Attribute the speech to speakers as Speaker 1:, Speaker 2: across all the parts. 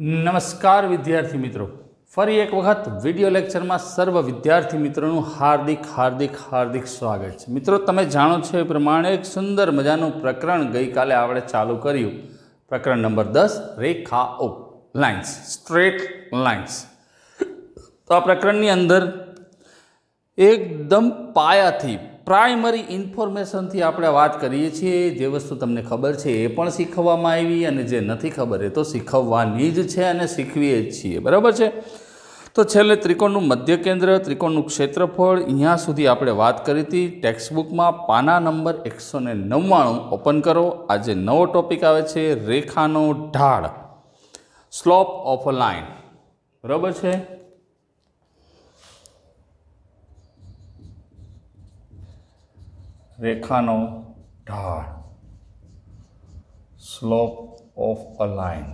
Speaker 1: नमस्कार विद्यार्थी मित्रों, फरी एक वखत विडियो लेक्चर में सर्व विद्यार्थी मित्रों हार्दिक हार्दिक हार्दिक स्वागत है। मित्रों, तमे जाणो छो ए प्रमाणे एक सुंदर मजानुं प्रकरण गई काले आपणे चालू कर्युं। प्रकरण नंबर 10 रेखाओ, लाइन्स, स्ट्रेट लाइन्स। तो आ प्रकरणनी अंदर एकदम पायाथी प्राइमरी इन्फॉर्मेशन थी आपणे वात करीए छीए। जे वस्तु तमने खबर छे ए पण शीखववामां आवी अने जे नथी खबर ए तो शीखववानी ज छे अने शीखवीए ज छीए, बराबर छे। तो छेल्ले त्रिकोणनुं मध्य केन्द्र, त्रिकोणनुं क्षेत्रफळ, अहींया सुधी आपणे वात करी हती। टेक्स्टबुकमां पाना नंबर 199 ओपन करो। आज नवो टॉपिक आवे छे रेखानो ढाळ, स्लोप ऑफ अ लाइन, बराबर छे। रेखानो ढाळ, स्लोप ऑफ अ लाइन।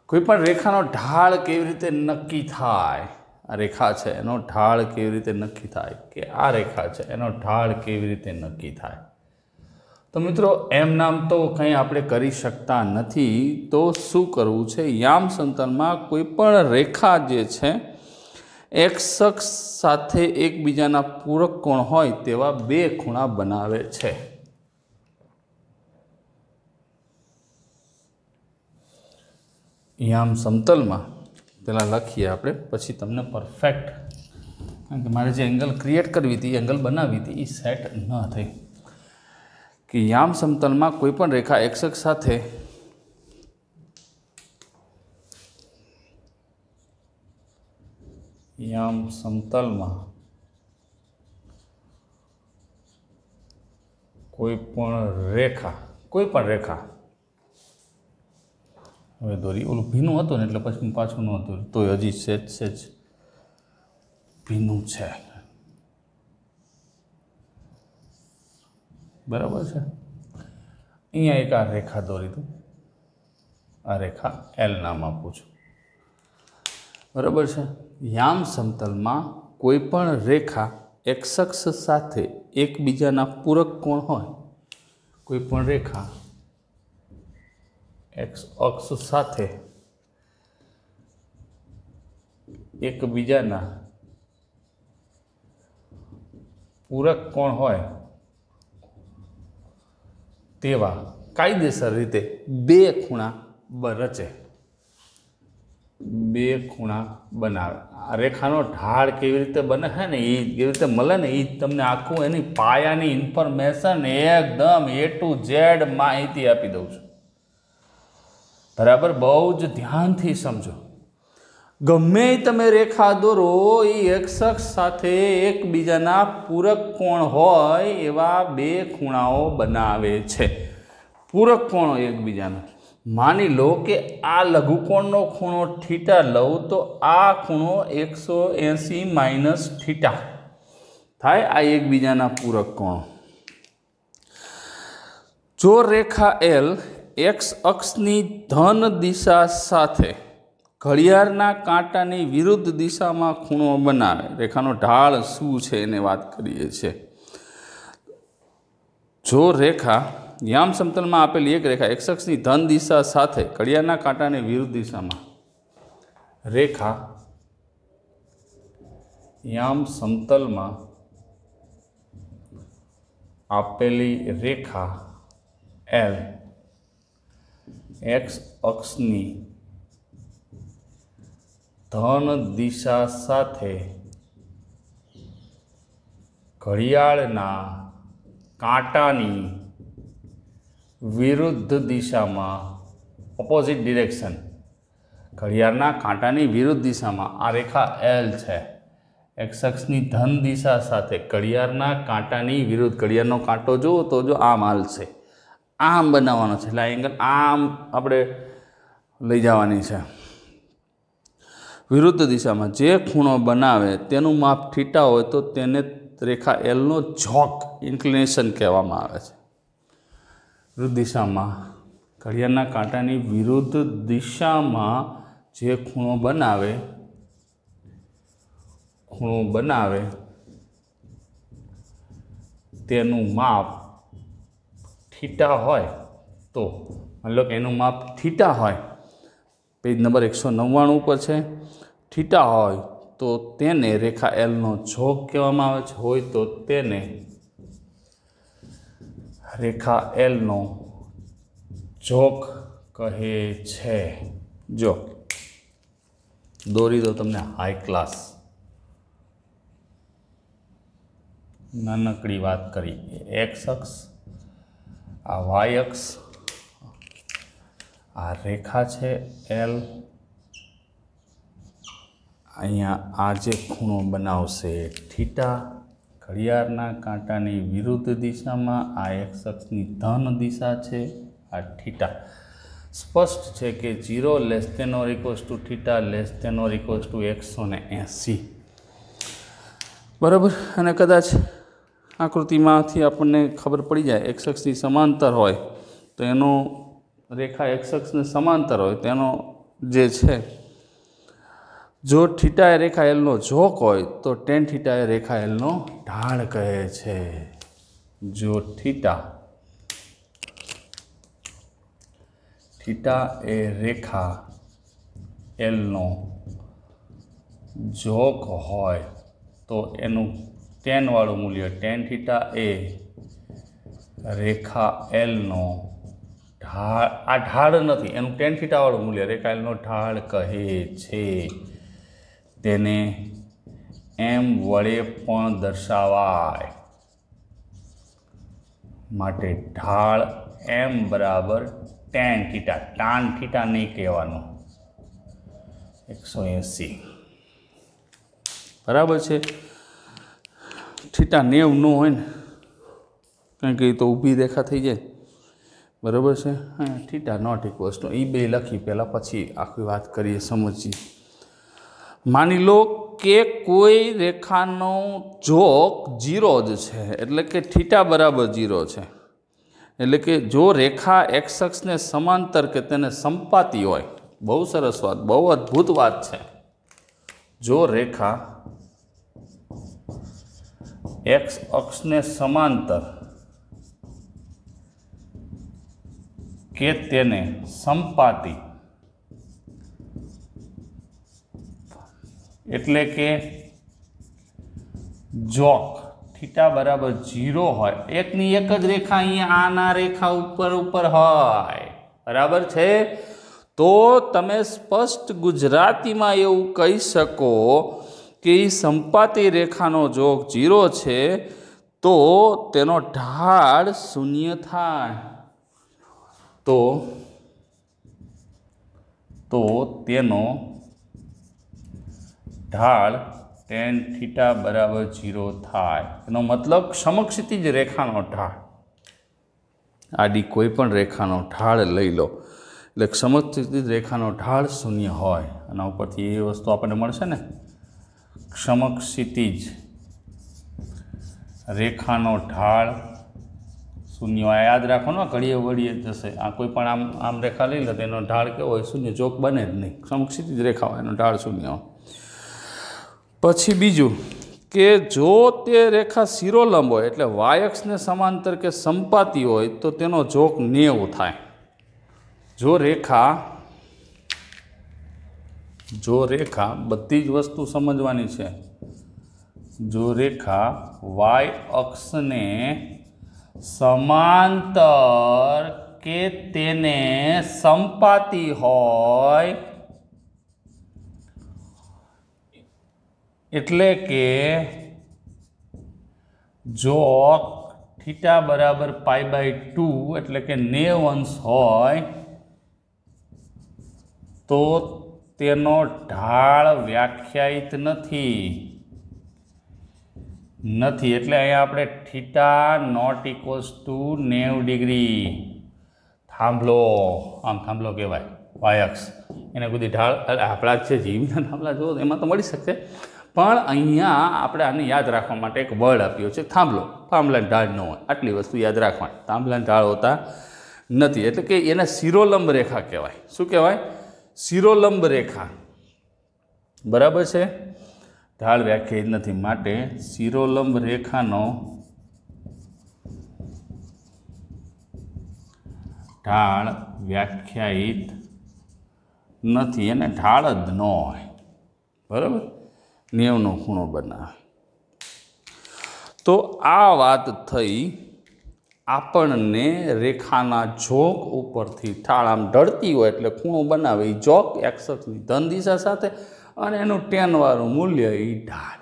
Speaker 1: कोईपण रेखानो ढाळ केवी रीते नक्की थाय? आ रेखा छे एनो ढाळ केवी रीते नक्की थाय के आ रेखा छे एनो ढाळ केवी रीते नक्की थाय? तो मित्रों, एम नाम तो कहीं आपणे करी शकता नथी। तो शुं करवुं छे? याम समतलमां कोईपण रेखा जे छे एक्स अक्ष साथे एकबीजाना पूरक कोण होय तेवा बे खूणा बनावे छे। याम समतलमां पेला लखीए आपणे, पछी तमने परफेक्ट, कारण के मारे जे एंगल क्रिएट करवी हती, एंगल बनावी हती, ए सेट न थई। कि याम समतलमां कोईपण रेखा एक्स अक्ष साथे याम समतलमां कोईपण रेखा हवे दोरी, ओलुं भीनुं हतुं ने એટલે પછી પાછું ન હતું તો હજી સેજ ભીનું છે, બરાબર છે। અહીંયા એક આ રેખા દોરી દઉં, આ રેખા એલ નામ આપું છું, બરાબર છે। याम समतलमां कोईपण रेखा एक्स अक्ष साथे एकबीजाना पूरक कोण होय, कोईपण रेखा एक्स अक्ष साथे एकबीजाना पूरक कोण होय तेवा कायदेसर रीते बे खूणा रचे, बे खूणा बनावे। आ रेखानो ढाळ केवी रीते बने है ने, ए केवी रीते मळे ने, ए तमने आखुं एनी पायानी इन्फॉर्मेशन एकदम ए टू जेड माहिती आपी दઉં છું, बराबर। बहु ज ध्यानथी समझो। गमे तमे रेखा दोरो, ए एक्स अक्ष साथे एकबीजाना पूरक कोण होय एवा बे खूणाओ बनावे छे। पूरक कोणो एकबीजाना, मानी लो कि आ लघुकोणनो खूणो थीटा लઉં तो आ खूणो 180 माइनस थीटा थाय। आ एकबीजाना पूरक कोण। जो रेखा एल एक्स अक्षनी धन दिशा साथे घड़ियाळना कांटानी विरुद्ध दिशा में खूणो बनावे, रेखानो ढाळ शुं छे एनी वात करीए छे। जो रेखा याम समतल में आपेली एक रेखा एक्स अक्ष की धन दिशा साथे घड़ियाळना कांटाने विरुद्ध दिशा में, रेखा याम समतल में आपेली रेखा एल एक्स अक्षनी धन दिशा साथे घड़ियाळना कांटानी विरुद्ध दिशा में, ऑपोजिट डिरेक्शन, घड़ियाळना कांटानी विरुद्ध दिशा में आ रेखा एल है। एक्स अक्षनी धन दिशा साथे घड़ियाळना कांटानी विरुद्ध, घड़ियाळनो कांटो जो तो जो आम हाल छे, आम बनाववानो छे, એટલે एंगल आम आपणे लई जवानी छे। विरुद्ध दिशा में जे खूणो बनावे तेनुं माप थीटा होय तो तेने रेखा एल नो झोक, इन्क्लिनेशन कहेवामां आवे छे। विरुद्ध दिशा में घड़ियाळना कांटानी विरुद्ध दिशा में जे खूणो बनावे तेनुं माप थीटा होय तो માની લો કે એનું માપ થીટા હોય, પેજ નંબર 199 ઉપર છે, થીટા હોય તો તેને રેખા એલનો જોગ કહેવામાં આવે છે, હોય તો તેને રેખા એલનો જોગ કહે છે. જો દોરી દો તમને હાઈ ક્લાસ, નાનકડી વાત કરી. એક્સ અક્ષ, આ વાય અક્ષ, આ રેખા છે એલ, અહીંયા આ જે ખૂણો બનાવશે થીટા, ઘડિયાળના કાંટાની વિરુદ્ધ દિશામાં આ એક્સ અક્ષની ધન દિશા છે, આ થીટા. સ્પષ્ટ છે કે 0 less than or equals to theta less than or equals to 180. બરાબર. અને કદાચ આકૃતિમાંથી આપણને ખબર પડી જાય એક્સ અક્ષની સમાંતર હોય તો એનો રેખા એક્સ અક્ષને સમાંતર હોય તેનો જે છે, જો થીટા એ રેખા એલનો જોક હોય તો ટેન થીટા એ રેખા એલનો ઢાળ કહે છે. જો થીટા એ રેખા એલનો જોક હોય તો એનું ટેનવાળું મૂલ્ય, ટેન થીટા એ રેખા એલનો ઢાળ, આ ઢાળ નથી, એનું ટેન થીટાવાળું મૂલ્ય રેખા એલનો ઢાળ કહે છે. તેને એમ વડે પણ દર્શાવાય, માટે ઢાળ એમ બરાબર ટેન થીટા, ટાન થીટા નહીં કહેવાનું, 180. બરાબર છે. થીટા 90 ન હોય ને, કારણ કે એ તો ઊભી રેખા થઈ જાય. બરાબર છે. હા, થીટા નોટ ઇક્વલ્સ ટુ, એ બે લખી પહેલાં, પછી આખી વાત કરીએ, સમજીએ. માની લો કે કોઈ રેખાનો જોક 0 જ છે, એટલે કે થીટા બરાબર 0 છે. એટલે કે જો રેખા એક્સ અક્ષને સમાંતર કે તેને સંપાતી હોય, બહુ સરસ વાત, બહુ અદ્ભુત વાત છે. જો રેખા એક્સ અક્ષને સમાંતર કે તેને સંપાતી, એટલે કે જોક થીટા બરાબર 0 હોય, એકની એક જ રેખા અહીંયા આના રેખા ઉપર હોય. બરાબર છે. તો તમે સ્પષ્ટ ગુજરાતીમાં એવું કહી શકો કે સંપાતી રેખાનો જોગ 0 છે તો તેનો ઢાળ 0 થાય. તો તેનો ઢાળ ટેન થીટા બરાબર 0 થાય. એનો મતલબ સમક્ષિતિજ રેખાનો ઢાળ, આડી કોઈ પણ રેખાનો ઢાળ લઈ લો એટલે સમક્ષિતિજ રેખાનો ઢાળ 0 હોય. આના ઉપરથી એ વસ્તુ આપણને મળશે ને, સમક્ષિતિજ રેખાનો ઢાળ 0 હોય. યાદ રાખો ને, ઘડીએ વળીએ જશે. આ કોઈ પણ આમ રેખા લઈ લો તો એનો ઢાળ કેવો હોય? 0. જોક બને જ નહીં. સમક્ષિતિજ રેખા હોય એનો ઢાળ 0 હોય. પછી બીજું કે જો તે રેખા શિરોલંબ હોય, એટલે વાય અક્ષને સમાંતર કે સંપાતી હોય તો તેનો જોક 90 થાય. જો રેખા બધી જ વસ્તુ સમજવાની છે. જો રેખા વાય અક્ષને સમાંતર કે તેને સંપાતી હોય, એટલે કે જોક થીટા બરાબર π/2 એટલે કે 90 અંશ હોય તો તેનો ઢાળ વ્યાખ્યાયિત નથી. એટલે અહીંયા આપણે theta not equals to 90 degree થાંભલો, આમ થાંભલો કહેવાય વાય અક્ષ, એને બધી ઢાળ આપણા જ છે જીવના થાંભલા જો એમાં તો મળી શકશે, પણ અહીંયા આપણે આને યાદ રાખવા માટે એક વર્ડ આપ્યો છે થાંભલો. થાંભલાની ઢાળ ન હોય, આટલી વસ્તુ યાદ રાખવાની. થાંભલાની ઢાળ હોતા નથી, એટલે કે એને શિરોલંબ રેખા કહેવાય. શું કહેવાય? શિરોલંબ રેખા. બરાબર છે. ઢાળ વ્યાખ્યાયિત નથી, માટે શિરોલંબ રેખાનો ઢાળ વ્યાખ્યાયિત નથી, એને ઢાળ જ ન હોય, બરાબર, 90નો ખૂણો બનાવે. તો આ વાત થઈ આપણને રેખાના જોક ઉપરથી ઢાળ આમ ઢળતી હોય એટલે ખૂણો બનાવે એ જોક એક્સ અક્ષની ધન દિશા સાથે અને એનું ટેનવાળું મૂલ્ય એ ઢાળ.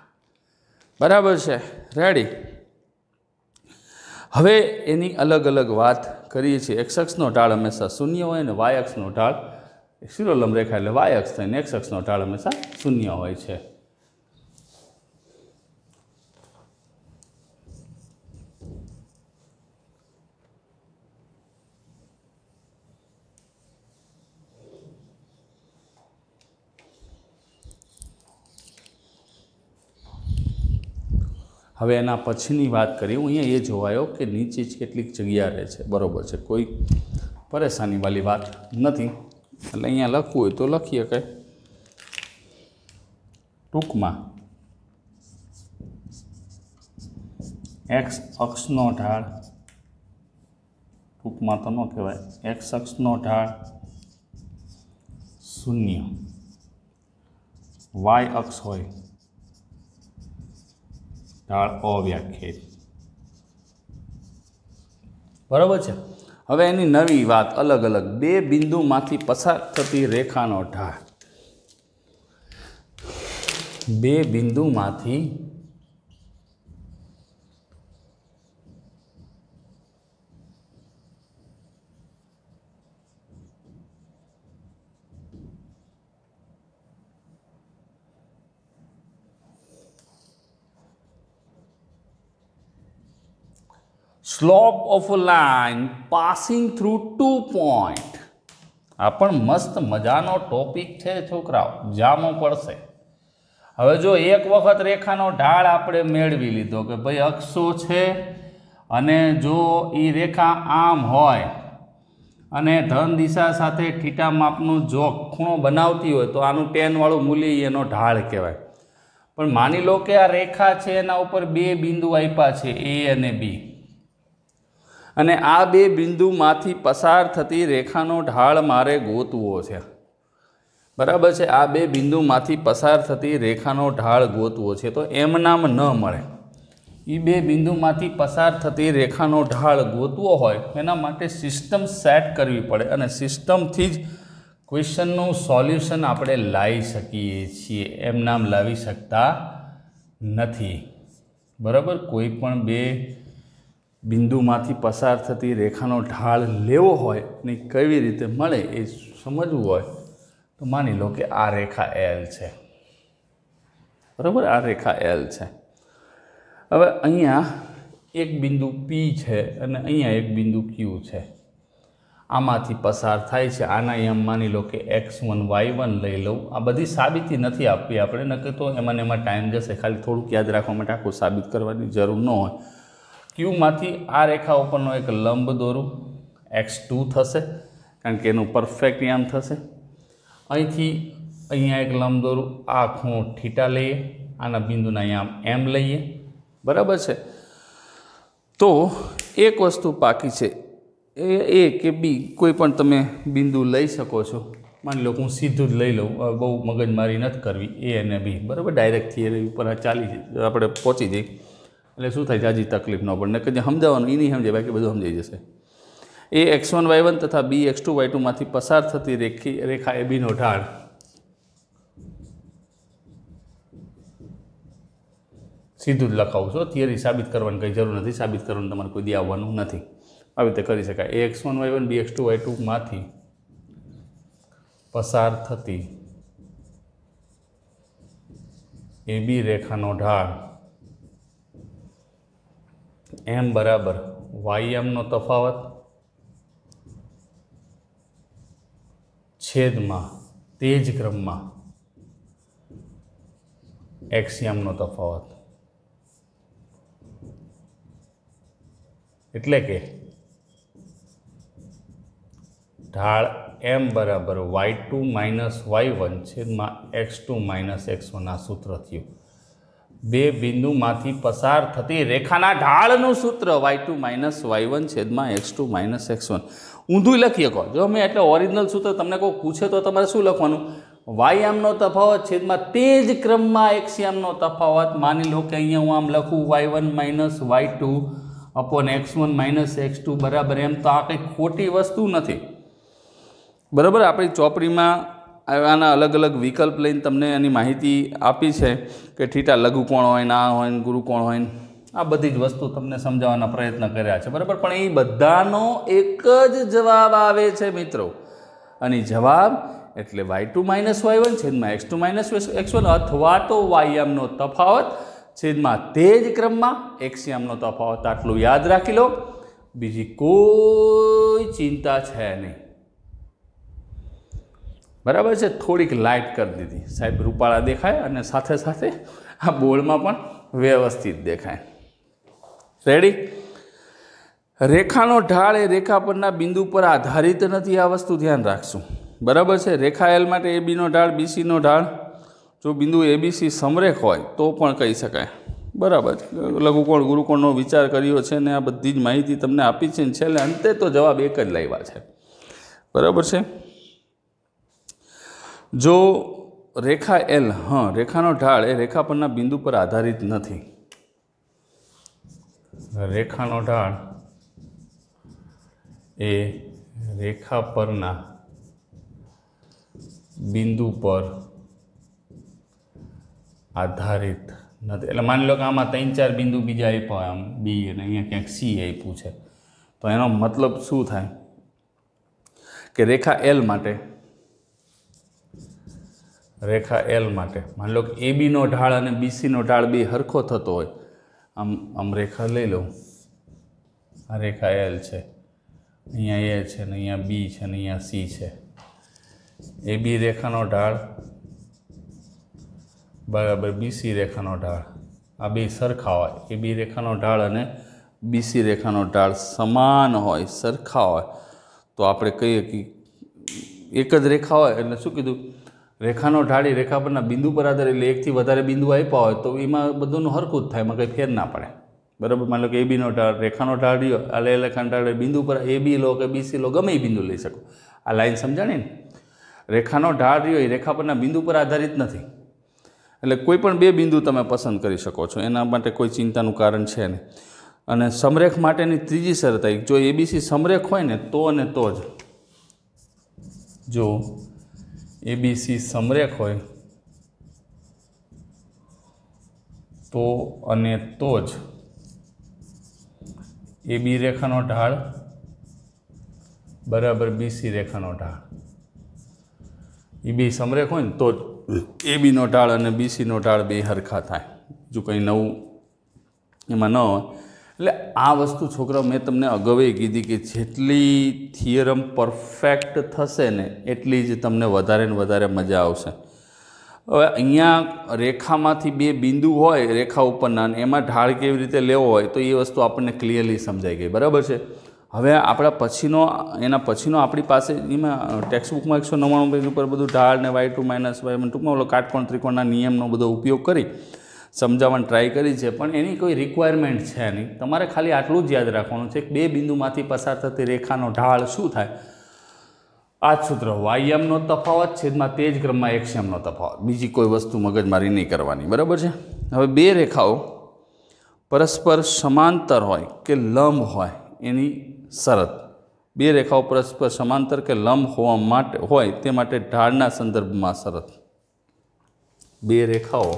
Speaker 1: બરાબર છે, રેડી. હવે એની અલગ અલગ વાત કરીએ છીએ. એક્સ અક્ષનો ઢાળ હંમેશા શૂન્ય હોય ને વાય અક્ષનો ઢાળ શિરોલંબ રેખા એટલે વાય અક્ષ થઈને એક્સ અક્ષનો ઢાળ હંમેશા શૂન્ય હોય છે. હવે એના પછીની વાત કરીએ. હું અહીંયા એ જોવાયો કે નીચે જ કેટલીક જગ્યા રહે છે, બરાબર છે, કોઈ પરેશાનીવાળી વાત નથી, એટલે અહીંયા લખવું હોય તો લખીએ કે ટૂંકમાં એક્સ અક્ષનો ઢાળ, ટૂંકમાં તો ન કહેવાય, એક્સ અક્ષનો ઢાળ શૂન્ય, વાય અક્ષ હોય ઢાળ અવ્યાખ્યાયિત. બરાબર છે. હવે એની નવી વાત અલગ અલગ બે બિંદુમાંથી પસાર થતી રેખાનો ઢાળ, બે બિંદુમાંથી slope of a line passing through 2 point. આ પણ મસ્ત મજાનો ટોપિક છે છોકરાઓ, જામો પડશે. હવે જો એક વખત રેખાનો ઢાળ આપણે મેળવી લીધો કે ભાઈ અક્ષો છે અને જો એ રેખા આમ હોય અને ધન દિશા સાથે થીટા માપનું જો ખૂણો બનાવતી હોય તો આનું ટેનવાળું મૂલ્ય એનો ઢાળ કહેવાય. પણ માની લો કે આ રેખા છે એના ઉપર બે બિંદુ આપ્યા છે એ અને બી, અને આ બે બિંદુમાંથી પસાર થતી રેખાનો ઢાળ મારે ગોતવો છે. બરાબર છે. આ બે બિંદુમાંથી પસાર થતી રેખાનો ઢાળ ગોતવો છે તો એમ નામ ન મળે. એ બે બિંદુમાંથી પસાર થતી રેખાનો ઢાળ ગોતવો હોય એના માટે સિસ્ટમ સેટ કરવી પડે અને સિસ્ટમથી જ ક્વેશ્ચનનું સોલ્યુશન આપણે લાવી શકીએ છીએ, એમ નામ લાવી શકતા નથી. બરાબર. કોઈ પણ બે બિંદુમાંથી પસાર થતી રેખાનો ઢાળ લેવો હોય ને કેવી રીતે મળે એ સમજવું હોય તો માની લો કે આ રેખા એલ છે, બરાબર, આ રેખા એલ છે. હવે અહીંયા એક બિંદુ પી છે અને અહીંયા એક બિંદુ ક્યુ છે, આમાંથી પસાર થાય છે. આના એમ માની લો કે x1 y1 લઈ લઉં. આ બધી સાબિતી નથી આપવી આપણે, નકર તો એમાં ટાઈમ જશે. ખાલી થોડુંક યાદ રાખવા માટે આખું સાબિત કરવાની જરૂર ન હોય. ક્યુમાંથી આ રેખા ઉપરનો એક લંબ દોરું, x2 થશે કારણ કે એનું પરફેક્ટ આમ થશે. અહીંથી અહીંયા એક લંબ દોરું, આ ખૂણો થીટા લઈએ, આના બિંદુના અહીંયા એમ લઈએ. બરાબર છે. તો એક વસ્તુ બાકી છે એ કે બી કોઈ પણ તમે બિંદુ લઈ શકો છો. માની લો હું સીધું જ લઈ લઉં, બહુ મગજમારી નથી કરવી. એ અને બી, બરાબર, ડાયરેક્ટ થિયરી ઉપર આપણે પહોંચી જઈએ એટલે શું થાય છે, હજી તકલીફ ન પડે, કે જે સમજાવવાનું એ નહીં સમજાય, બાકી બધું સમજાઈ જશે. એ x1 y1 તથા બી x2 y2 માંથી પસાર થતી રેખા એ બીનો ઢાળ સીધું જ લખાવું છું. થિયરી સાબિત કરવાની કંઈ જરૂર નથી, સાબિત કરવાનું તમારે કોઈ દી આવવાનું નથી. આવી રીતે કરી શકાય. એ x1 y1 બી x2 y2 માંથી પસાર થતી એ બી રેખાનો ઢાળ એમ બરાબર વાયએમનો તફાવત છેદમાં તે જ ક્રમમાં એક્સએમનો તફાવત. એટલે કે ઢાળ એમ બરાબર y2 માઇનસ y1 છેદમાં x2 માઇનસ x1 આ સૂત્ર થયું. બે બિંદુમાંથી પસાર થતી રેખાના ઢાળનું સૂત્ર y2 માઇનસ y1 છેદમાં x2 માઇનસ x1. ઊંધું લખી શકો. જો મેં એટલે ઓરિજિનલ સૂત્ર તમને કોઈ પૂછે તો તમારે શું લખવાનું? વાયામનો તફાવત છેદમાં તે જ ક્રમમાં એક્સયામનો તફાવત. માની લો કે અહીંયા હું આમ લખું y1 minus y2 upon x1 minus x2 બરાબર એમ. તો આ કંઈ ખોટી વસ્તુ નથી, બરાબર. આપણી ચોપડીમાં આના અલગ અલગ વિકલ્પ લઈને તમને એની માહિતી આપી છે કે થીટા લઘુકોણ હોય ને આ હોય ને ગુરુકોણ હોય ને આ બધી જ વસ્તુ તમને સમજાવવાના પ્રયત્ન કર્યા છે, બરાબર. પણ એ બધાનો એક જ જવાબ આવે છે મિત્રો. અને જવાબ એટલે y2 માઇનસ y1 છેદમાં x2 માઇનસ x1 અથવા તો વાયામનો તફાવત છેદમાં તે જ ક્રમમાં એક્સયામનો તફાવત. આટલું યાદ રાખી લો, બીજી કોઈ ચિંતા છે નહીં, બરાબર છે. થોડીક લાઇટ કરી દીધી સાહેબ, રૂપાળા દેખાય અને સાથે સાથે આ બોર્ડમાં પણ વ્યવસ્થિત દેખાય. રેડી? રેખાનો ઢાળ એ રેખા પરના બિંદુ પર આધારિત નથી, આ વસ્તુ ધ્યાન રાખશું, બરાબર છે. રેખા એલ માટે એબીનો ઢાળ, બીસીનો ઢાળ, જો બિંદુ એબીસી સમરેખ હોય તો પણ કહી શકાય, બરાબર. લઘુકોણ ગુરુકોણનો વિચાર કર્યો છે ને આ બધી જ માહિતી તમને આપી છે ને છેલ્લે અંતે તો જવાબ એક જ લાવ્યા છે, બરાબર છે. જો રેખા એલ, રેખાનો ઢાળ એ રેખા પરના બિંદુ પર આધારિત નથી. રેખાનો ઢાળ એ રેખા પરના બિંદુ પર આધારિત નથી. એટલે માની લો કે આમાં 3-4 બિંદુ બીજા આપ્યા હોય, આમ બી અને અહીંયા ક્યાંક સી આપ્યું છે, તો એનો મતલબ શું થાય કે રેખા એલ માટે માની લો કે એબીનો ઢાળ અને બીસીનો ઢાળ બે હરખો થતો હોય. આમ રેખા લઈ લઉં, આ રેખા એલ છે, અહીંયા એ છે ને અહીંયા બી છે ને અહીંયા સી છે. એબી રેખાનો ઢાળ બરાબર બીસી રેખાનો ઢાળ, આ બે સરખા હોય. એબી રેખાનો ઢાળ અને બીસી રેખાનો ઢાળ સમાન હોય, સરખા હોય, તો આપણે કહીએ કે એક જ રેખા હોય એટલે શું કીધું? રેખાનો ઢાળ એ રેખા પરના બિંદુ પર આધાર, એટલે એકથી વધારે બિંદુ આપ્યા હોય તો એમાં બધુંનું હરખું જ થાય, એમાં કંઈ ફેર ના પડે, બરાબર. માની લો કે એબીનો ઢાળ, રેખાનો ઢાળ રહ્યો, આ રેખાનો ઢાળ બિંદુ પર એબી લો કે બીસી લો, ગમે એ બિંદુ લઈ શકો. આ લાઈન સમજાણી ને? રેખાનો ઢાળ રહ્યો એ રેખા પરના બિંદુ પર આધારિત નથી, એટલે કોઈ પણ બે બિંદુ તમે પસંદ કરી શકો છો, એના માટે કોઈ ચિંતાનું કારણ છે નહીં. અને સમરેખ માટેની ત્રીજી શરત આવી, જો એબીસી સમરેખ હોય ને તો અને તો જ, જો એબીસી સમરેખ હોય તો અને તો જ એબી રેખાનો ઢાળ બરાબર બીસી રેખાનો ઢાળ, એ બે સમરેખ હોય ને તો જ એબીનો ઢાળ અને બીસીનો ઢાળ બે હરખા થાય. જો કંઈ નવું એમાં ન હોય. એટલે આ વસ્તુ છોકરાઓ મેં તમને અગાઉ કીધી કે જેટલી થિયરમ પરફેક્ટ થશે ને એટલી જ તમને વધારે ને વધારે મજા આવશે. હવે અહીંયા રેખામાંથી બે બિંદુ હોય રેખા ઉપરના, એમાં ઢાળ કેવી રીતે લેવો હોય તો એ વસ્તુ આપણને ક્લિયરલી સમજાઈ ગઈ, બરાબર છે. હવે આપણા એના પછીનો આપણી પાસે એમાં ટેક્સ્ટબુકમાં 199 પેજ ઉપર બધું ઢાળ ને y2 માઇનસ y1 ટૂંકમાં ઓલો કાટકોણ ત્રિકોણના નિયમનો બધો ઉપયોગ કરી સમજાવવાની ટ્રાય કરી છે, પણ એની કોઈ રિક્વાયરમેન્ટ છે નહીં. તમારે ખાલી આટલું જ યાદ રાખવાનું છે કે બે બિંદુમાંથી પસાર થતી રેખાનો ઢાળ શું થાય? આ જ સૂત્ર, વાયામનો તફાવત છેદમાં તે જ ક્રમમાં એક્સયામનો તફાવત. બીજી કોઈ વસ્તુ મગજમારી નહીં કરવાની, બરાબર છે. હવે બે રેખાઓ પરસ્પર સમાંતર હોય કે લંબ હોય એની શરત. બે રેખાઓ પરસ્પર સમાંતર કે લંબ હોવા માટે હોય તે માટે ઢાળના સંદર્ભમાં શરત. બે રેખાઓ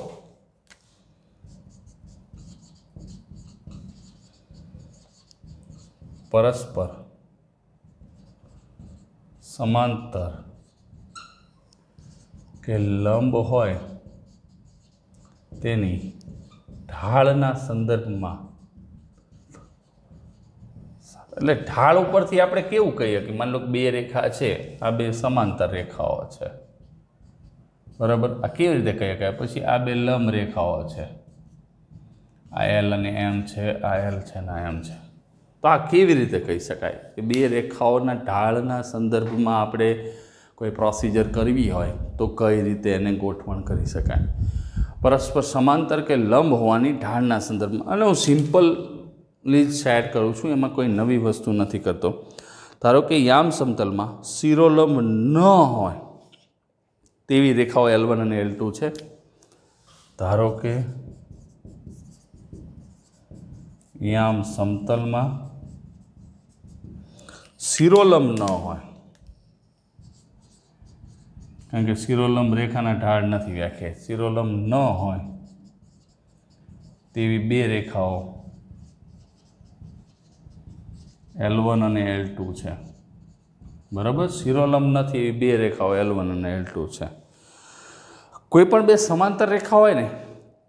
Speaker 1: પરસ્પર સમાંતર કે લંબ હોય તેની ઢાળના સંદર્ભમાં, એટલે ઢાળ ઉપરથી આપણે કેવું કહીએ કે માની લો બે રેખા છે, આ બે સમાંતર રેખાઓ છે, બરાબર. આ કેવી રીતે કહીએ કે પછી આ બે લંબ રેખાઓ છે, આ એલ અને એમ છે, આ એલ છે ને આ એમ છે. તો આ કેવી રીતે કહી શકાય કે બે રેખાઓના ઢાળના સંદર્ભમાં આપણે કોઈ પ્રોસિજર કરવી હોય તો કઈ રીતે એને ગોઠવણ કરી શકાય? પરસ્પર સમાંતર કે લંબ હોવાની ઢાળના સંદર્ભમાં. અને હું સિમ્પલી સેટ કરું છું, એમાં કોઈ નવી વસ્તુ નથી કરતો. ધારો કે યામ સમતલમાં શિરોલંબ ન હોય તેવી રેખાઓ L1 અને L2 છે. ધારો કે યામ સમતલમાં શિરોલંબ ન હોય, કારણ કે શિરોલંબ રેખાના ઢાળ નથી વ્યાખ્યાયિત. શિરોલંબ ન હોય તેવી બે રેખાઓ L1 અને L2 છે. બરાબર, શિરોલંબ નથી એવી બે રેખાઓ L1 અને L2 છે. કોઈ પણ બે સમાંતર રેખા હોય ને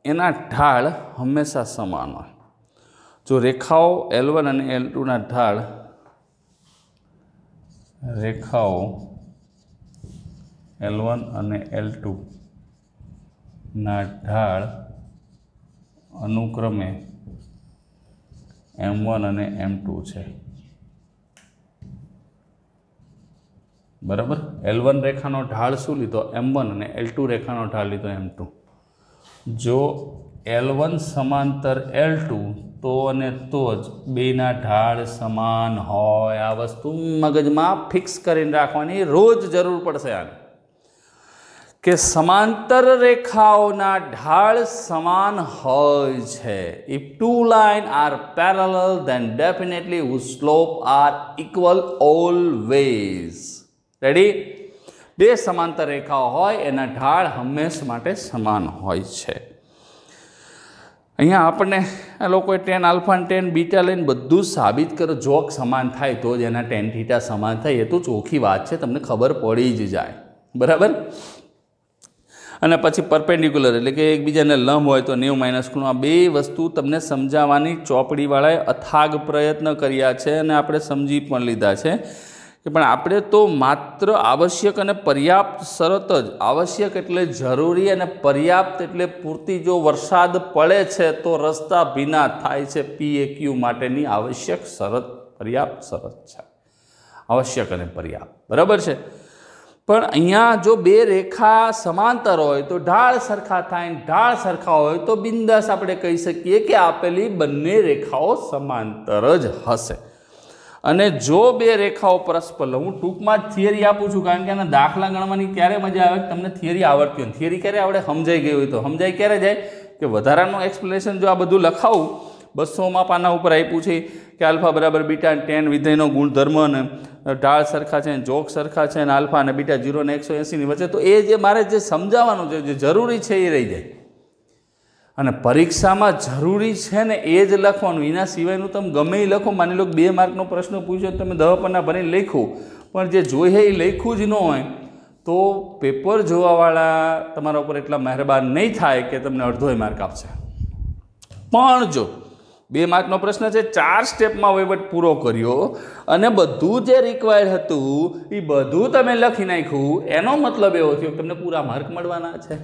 Speaker 1: એના ઢાળ હંમેશા સમાન હોય. જો રેખાઓ L1 અને L2 ના ઢાળ L1 અને L2 ના ઢાળ અનુક્રમે M1 અને M2 છે. બરાબર, L1 રેખાનો ઢાળ શું લીધો? M1 અને L2 રેખાનો ઢાળ લીધો M2. જો L1 સમાંતર L2 તો અને તો જ બેના ઢાળ સમાન હોય. આ વસ્તુ મગજમાં ફિક્સ કરીને રાખવાની, રોજ જરૂર પડશે આને, કે સમાંતર રેખાઓના ઢાળ સમાન હોય છે. If two lines are parallel, then definitely whose slope are equal always. Ready? બે સમાંતર રેખાઓ હોય એના ઢાળ હંમેશા માટે સમાન હોય છે. અહીંયા આપણને આ લોકોએ ટેન આલ્ફા અને ટેન બીટા લઈને બધું સાબિત કરો. જોક સમાન થાય તો જ એના ટેન થીટા સમાન થાય, એ તો ચોખ્ખી વાત છે, તમને ખબર પડી જ જાય. બરાબર. અને પછી પરપેન્ડિક્યુલર એટલે કે એકબીજાને લંબ હોય તો 90 - ખૂણો. આ બે વસ્તુ તમને સમજાવવાની ચોપડીવાળાએ અથાગ પ્રયત્ન કર્યા છે અને આપણે સમજી પણ લીધા છે કે પણ આપણે તો માત્ર આવશ્યક અને પર્યાપ્ત શરત જ, આવશ્યક એટલે જરૂરી અને પર્યાપ્ત એટલે પૂરતી, જો વરસાદ પડે છે તો રસ્તા ભીના થાય છે, PAQ માટેની આવશ્યક શરત, પર્યાપ્ત શરત છે, આવશ્યક અને પર્યાપ્ત. બરાબર છે. પણ અહીંયા જો બે રેખા સમાંતર હોય તો ઢાળ સરખા થાય, ઢાળ સરખા હોય તો બિંદાસ આપણે કહી શકીએ કે આપેલી બંને રેખાઓ સમાંતર જ હશે. અને જો બે રેખાઓ પરસ્પર, હું ટૂંકમાં જ થિયરી આપું છું, કારણ કે આના દાખલા ગણવાની ક્યારે મજા આવે? તમને થિયરી આવડતી હોય. થિયરી ક્યારે આવડે? સમજાઈ ગઈ હોય તો. સમજાય ક્યારે જાય? કે વધારાનું એક્સપ્લેનેશન જો આ બધું લખાવું, 200માં પાના ઉપર આપ્યું છે કે આલ્ફા બરાબર બીટા, ટેન વિધેયનો ગુણધર્મ, અને ઢાળ સરખા છે, જોક સરખા છે, અને આલ્ફા અને બીટા 0 અને 180 ની વચ્ચે, તો એ જે મારે જે સમજાવવાનું છે, જે જરૂરી છે એ રહી જાય. અને પરીક્ષામાં જરૂરી છે ને એ જ લખવાનું, એના સિવાયનું તમે ગમે એ લખો. માની લો 2 માર્કનો પ્રશ્ન પૂછ્યો, તમે 10 પન્ના ભરીને લખ્યું, પણ જે જોઈએ એ લખ્યું જ ન હોય તો પેપર જોવાવાળા તમારા ઉપર એટલા મહેરબાન નહીં થાય કે તમને અડધોય માર્ક આપશે. પણ જો 2 માર્કનો પ્રશ્ન છે, 4 સ્ટેપમાં વહીવટ પૂરો કર્યો અને બધું જે રિક્વાયર્ડ હતું એ બધું તમે લખી નાખ્યું, એનો મતલબ એવો થયો કે તમને પૂરા માર્ક મળવાના છે.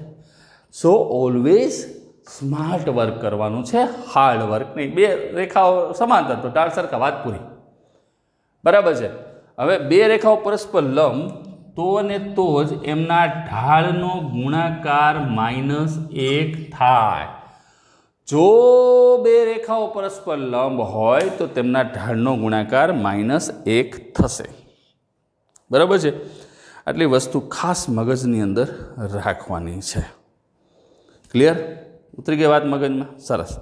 Speaker 1: સો ઓલવેઝ સ્માર્ટ વર્ક કરવાનું છે, હાર્ડ વર્ક નહીં. બે રેખાઓ સમાંતર તો ઢાળ સરખા, વાત પૂરી. બરાબર છે. હવે બે રેખાઓ પરસ્પર લંબ તો અને તો જ એમના ઢાળનો ગુણાકાર -1 થાય. જો બે રેખાઓ પરસ્પર લંબ હોય તો તેમના ઢાળનો ગુણાકાર -1 થશે. બરાબર છે. આટલી વસ્તુ ખાસ મગજની અંદર રાખવાની છે. ક્લિયર? ઉતરી ગઈ વાત મગજમાં? સરસ.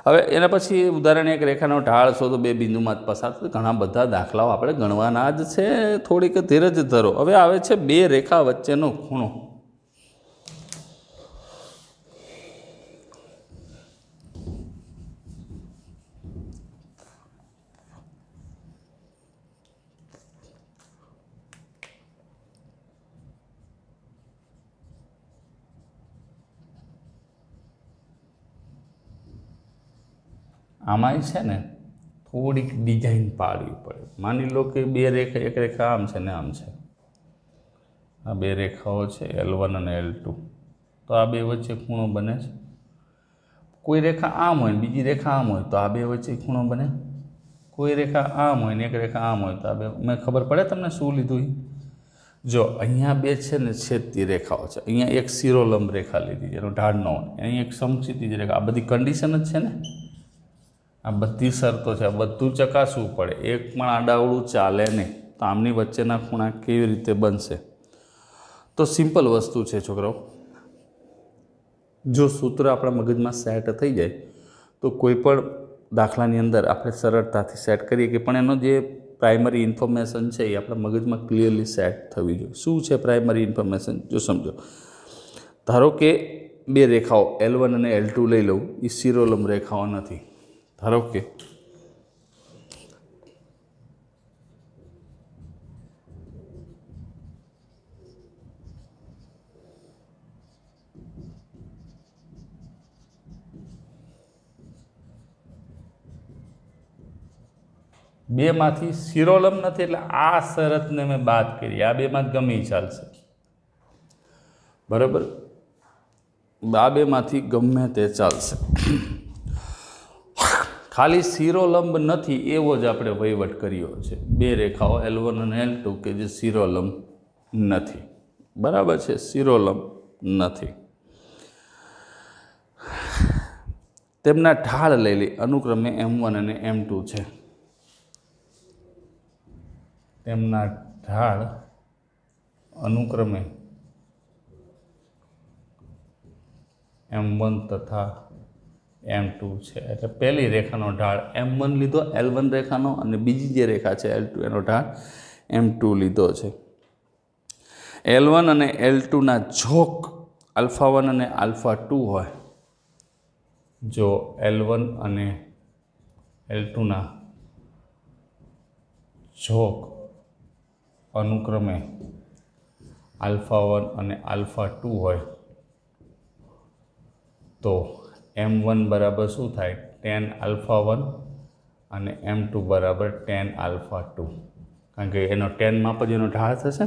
Speaker 1: હવે એના પછી ઉદાહરણ, એક રેખાનો ઢાળ શોધો, બે બિંદુમાં જ પસાર. ઘણા બધા દાખલાઓ આપણે ગણવાના જ છે, થોડીક ધીરજ ધરો. હવે આવે છે બે રેખા વચ્ચેનો ખૂણો. આમાંય છે ને થોડીક ડિઝાઇન પાડવી પડે. માની લો કે બે રેખા, એક રેખા આમ છે ને આમ છે, આ બે રેખાઓ છે L1 અને L2, તો આ બે વચ્ચે ખૂણો બને છે. કોઈ રેખા આમ હોય ને બીજી રેખા આમ હોય તો આ બે વચ્ચે ખૂણો બને. કોઈ રેખા આમ હોય ને એક રેખા આમ હોય તો આ બે, મેં ખબર પડે તમને શું લીધું? જો અહીંયા બે છે ને છેદતી રેખાઓ છે, અહીંયા એક શિરોલંબ રેખા લીધી જેનો ઢાળ ન હોય, અહીં એક સમક્ષિતિજ રેખા, આ બધી કન્ડિશન જ છે ને, આ બધી શરતો છે, આ બધું ચકાસવું પડે, એક પણ આડાવડું ચાલે નહીં. તો આમની વચ્ચેના ખૂણા કેવી રીતે બનશે? તો સિમ્પલ વસ્તુ છે છોકરાઓ, જો સૂત્ર આપણા મગજમાં સેટ થઈ જાય તો કોઈ પણ દાખલાની અંદર આપણે સરળતાથી સેટ કરીએ કે પણ એનો જે પ્રાઇમરી ઇન્ફોર્મેશન છે એ આપણા મગજમાં ક્લિયરલી સેટ થવી જોઈએ. શું છે પ્રાઇમરી ઇન્ફોર્મેશન? જો સમજો, ધારો કે બે રેખાઓ L1 અને L2 લઈ લઉં, એ શિરોલંબ રેખાઓ નથી. ધારો કે બેમાંથી શિરોલંબ નથી, એટલે આ શરતને મેં બાદ કરી, આ બેમાં ગમે ચાલશે, બરાબર, આ બેમાંથી ગમે તે ચાલશે, ખાલી શિરોલંબ નથી એવો જ આપણે વહીવટ કર્યો છે. બે રેખાઓ L1 અને L2 કે જે શિરોલંબ નથી, બરાબર છે, શિરોલંબ નથી. તેમના ઢાળ લઈ લે, અનુક્રમે M1 અને M2 છે. તેમના ઢાળ અનુક્રમે M1 તથા M2 છે. એટલે પહેલી રેખાનો ઢાળ M1 લીધો, L1 રેખાનો, અને બીજી જે રેખા છે L2 એનો ઢાળ M2 લીધો છે. L1 અને L2ના જોક α1 અને α2 હોય, જો L1 અને L2ના જોક અનુક્રમે α1 અને α2 હોય તો M1 બરાબર શું થાય? tan α1 અને M2 બરાબર tan α2, કારણ કે એનો tan માપ જ એનો ઢાળ થશે.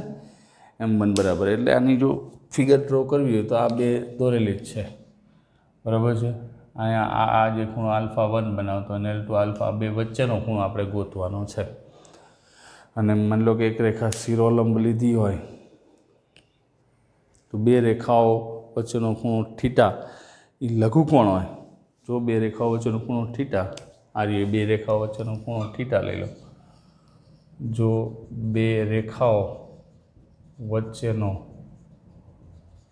Speaker 1: M1 બરાબર, એટલે આની જો ફિગર ડ્રો કરવી હોય તો આ બે દોરેલી જ છે, બરાબર છે. અહીંયા આ જે ખૂણો α1 બનાવતો અને L2 α, બે વચ્ચેનો ખૂણો આપણે ગોતવાનો છે. અને માની લો કે એક રેખા શિરોલંબ લીધી હોય તો બે રેખાઓ વચ્ચેનો ખૂણો થીટા એ લઘુકોણ હોય. જો બે રેખાઓ વચ્ચેનો ખૂણો થીટા, આ રીતે બે રેખાઓ વચ્ચેનો ખૂણો થીટા લઈ લો, જો બે રેખાઓ વચ્ચેનો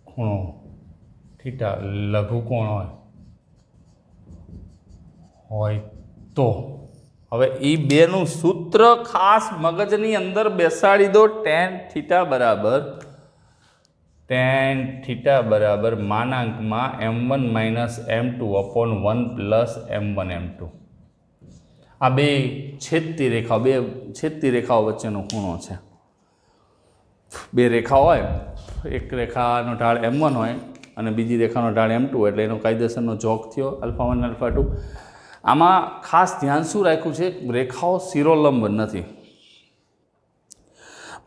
Speaker 1: ખૂણો થીટા લઘુકોણ હોય તો હવે એ બેનું સૂત્ર ખાસ મગજની અંદર બેસાડી દો. tan થીટા બરાબર માનાંકમાં M1 minus M2 upon 1 plus M1 M2. આ બે છેદતી રેખાઓ વચ્ચેનો ખૂણો છે. બે રેખા હોય, એક રેખાનો ઢાળ M1 હોય અને બીજી રેખાનો ઢાળ M2, એટલે એનો કાયદેસરનો જોક થયો α1 α2. આમાં ખાસ ધ્યાન શું રાખ્યું છે? રેખાઓ શિરોલંબ નથી.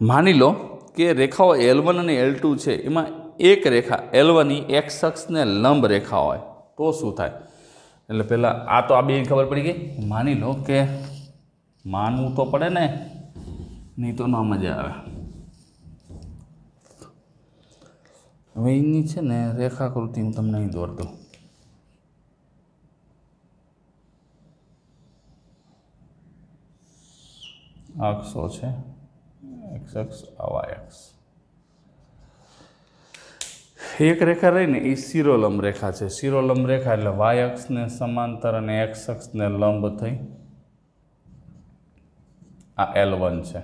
Speaker 1: માની લો કે રેખાઓ L1 અને L2 છે, એમાં એક રેખા L1 x અક્ષને લંબ રેખા હોય તો શું થાય? એટલે પહેલાં આ તો આ બે ખબર પડી ગઈ. માની લો કે માનવું તો પડે ને, નહીં તો ના મજા આવે. હવે એની છે ને રેખાકૃતિ હું તમને અહીં દોર દઉં. અક્ષો છે, x અક્ષ, y અક્ષ. એક રેખા રહીને એ શિરોલંબ રેખા છે. શિરોલંબ રેખા એટલે y અક્ષને સમાંતર અને x અક્ષને લંબ થઈ આ L1 છે.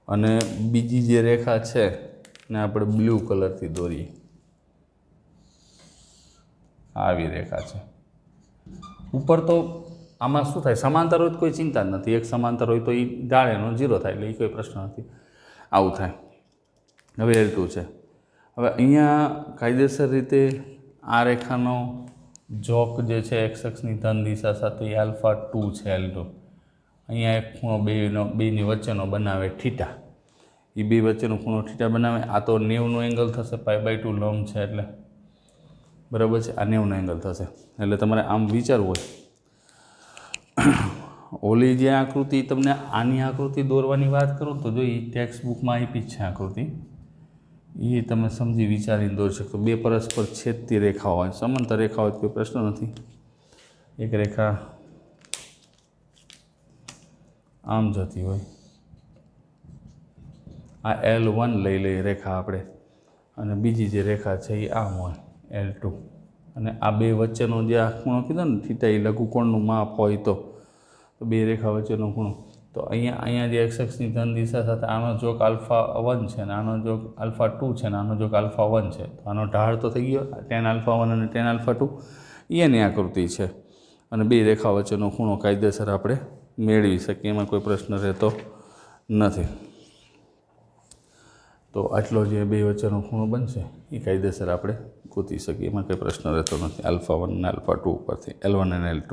Speaker 1: અને બીજી જે રેખા છે ને આપણે બ્લુ કલરથી દોરીએ, આવી રેખા છે. ઉપર તો આમાં શું થાય? સમાંતર હોય તો કોઈ ચિંતા જ નથી, એક સમાંતર હોય તો એ ઢાળ એનો 0 થાય, એટલે એ કોઈ પ્રશ્ન નથી. આવું થાય. હવે L2 છે. હવે અહીંયા કાયદેસર રીતે આ રેખાનો જોક જે છે x અક્ષની ધન દિશા સાથે એ α2 છે L2. અહીંયા એક ખૂણો બેની વચ્ચેનો બનાવે થીટા, એ બે વચ્ચેનો ખૂણો થીટા બનાવે. આ તો 90નો એંગલ થશે, π/2 લંબ છે એટલે, બરાબર છે. આ 90નો એંગલ થશે. એટલે તમારે આમ વિચારવું હોય ઓલી જે આકૃતિ તમને આની આકૃતિ દોરવાની વાત કરું તો જો એ ટેક્સ્ટ બુકમાં આપી છે આકૃતિ, એ તમે સમજી વિચારીને દોરી શકશો. બે પરસ્પર છેદતી રેખાઓ હોય, સમાંતર રેખા હોય તો કોઈ પ્રશ્ન નથી. એક રેખા આમ જતી હોય, આ L1 લઈ લઈએ રેખા આપણે, અને બીજી જે રેખા છે એ આમ હોય L2, અને આ બે વચ્ચેનો જે આ ખૂણો કીધો ને થીટા, એ લઘુકોણનું માપ હોય તો બે રેખા વચ્ચેનો ખૂણો, તો અહીંયા જે એક્સ અક્ષની ધન દિશા સાથે આનો જોક α1 છે, અને આનો જોક α2 છે, અને આનો જોક α1 છે, તો આનો ઢાળ તો થઈ ગયો tan α1 અને tan α2, એની આકૃતિ છે. અને બે રેખા વચ્ચેનો ખૂણો કાયદેસર આપણે મેળવી શકીએ, એમાં કોઈ પ્રશ્ન રહેતો નથી. તો આટલો જે બે વચ્ચેનો ખૂણો બનશે એ કાયદેસર આપણે ગોતી શકીએ, એમાં કંઈ પ્રશ્ન રહેતો નથી. α1 અને α2 ઉપરથી L1 અને L2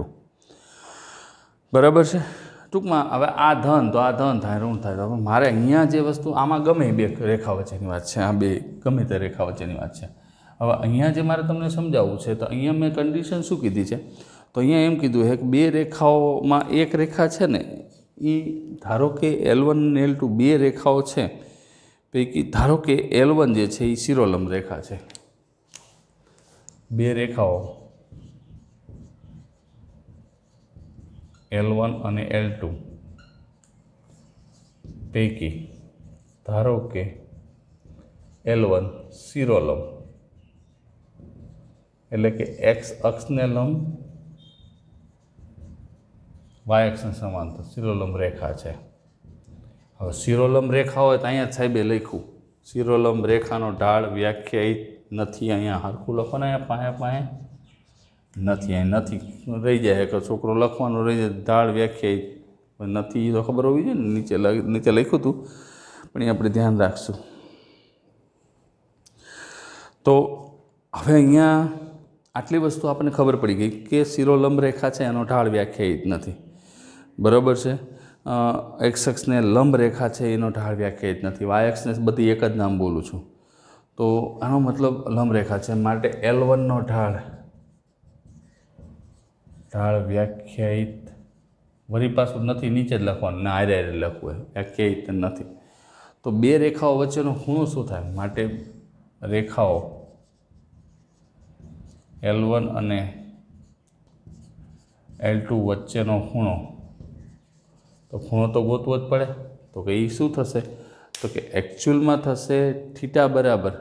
Speaker 1: બરાબર છે. ટૂંકમાં હવે આ ધન તો આ ધન થાય, ઋણ થાય. તો હવે મારે અહીંયા જે વસ્તુ આમાં ગમે બે રેખા વચ્ચેની વાત છે, આ બે ગમે તે રેખા વચ્ચેની વાત છે. હવે અહીંયા જે મારે તમને સમજાવવું છે, તો અહીંયા મેં કન્ડિશન શું કીધી છે, તો અહીંયા એમ કીધું છે કે બે રેખાઓમાં એક રેખા છે ને એ ધારો કે L1 અને L2 બે રેખાઓ છે પૈકી ધારો કે L1 જે છે એ શિરોલંબ રેખા છે. બે રેખાઓ L1 અને L2 પૈકી ધારો કે L1 શિરોલંબ એટલે કે એક્સ અક્ષને લંબ વાય અક્ષને સમાંતર શિરોલંબ રેખા છે. હવે શિરોલંબ રેખા હોય તો અહીંયા સાહેબે લખ્યું શિરોલંબ રેખાનો ઢાળ વ્યાખ્યાયિત નથી. અહીંયા હરખું લખો ને, અહીંયા પાસે નથી, અહીં નથી રહી જાય કે છોકરો લખવાનું રહી જાય, ઢાળ વ્યાખ્યાયિત નથી તો ખબર હોવી જોઈએ ને, નીચે લખ્યું હતું, પણ એ આપણે ધ્યાન રાખશું. તો હવે અહીંયા આટલી વસ્તુ આપણને ખબર પડી ગઈ કે શિરોલંબ રેખા છે એનો ઢાળ વ્યાખ્યાયિત નથી, બરાબર છે. એક્સ અક્ષને લંબ રેખા છે એનો ઢાળ વ્યાખ્યાયિત નથી, વાય અક્ષને બધી એક જ નામ બોલું છું, તો આનો મતલબ લંબ રેખા છે, માટે L1નો ઢાળ વ્યાખ્યાયિત વળી પાછું નથી, નીચે જ લખવાનું, ના આરે લખવું, વ્યાખ્યાયિત નથી. તો બે રેખાઓ વચ્ચેનો ખૂણો શું થાય, માટે રેખાઓ L1 અને L2 વચ્ચેનો ખૂણો, તો ખૂણો તો ગોતવો જ પડે. તો કે એ શું થશે, તો કે એકચ્યુઅલમાં થશે થીટા બરાબર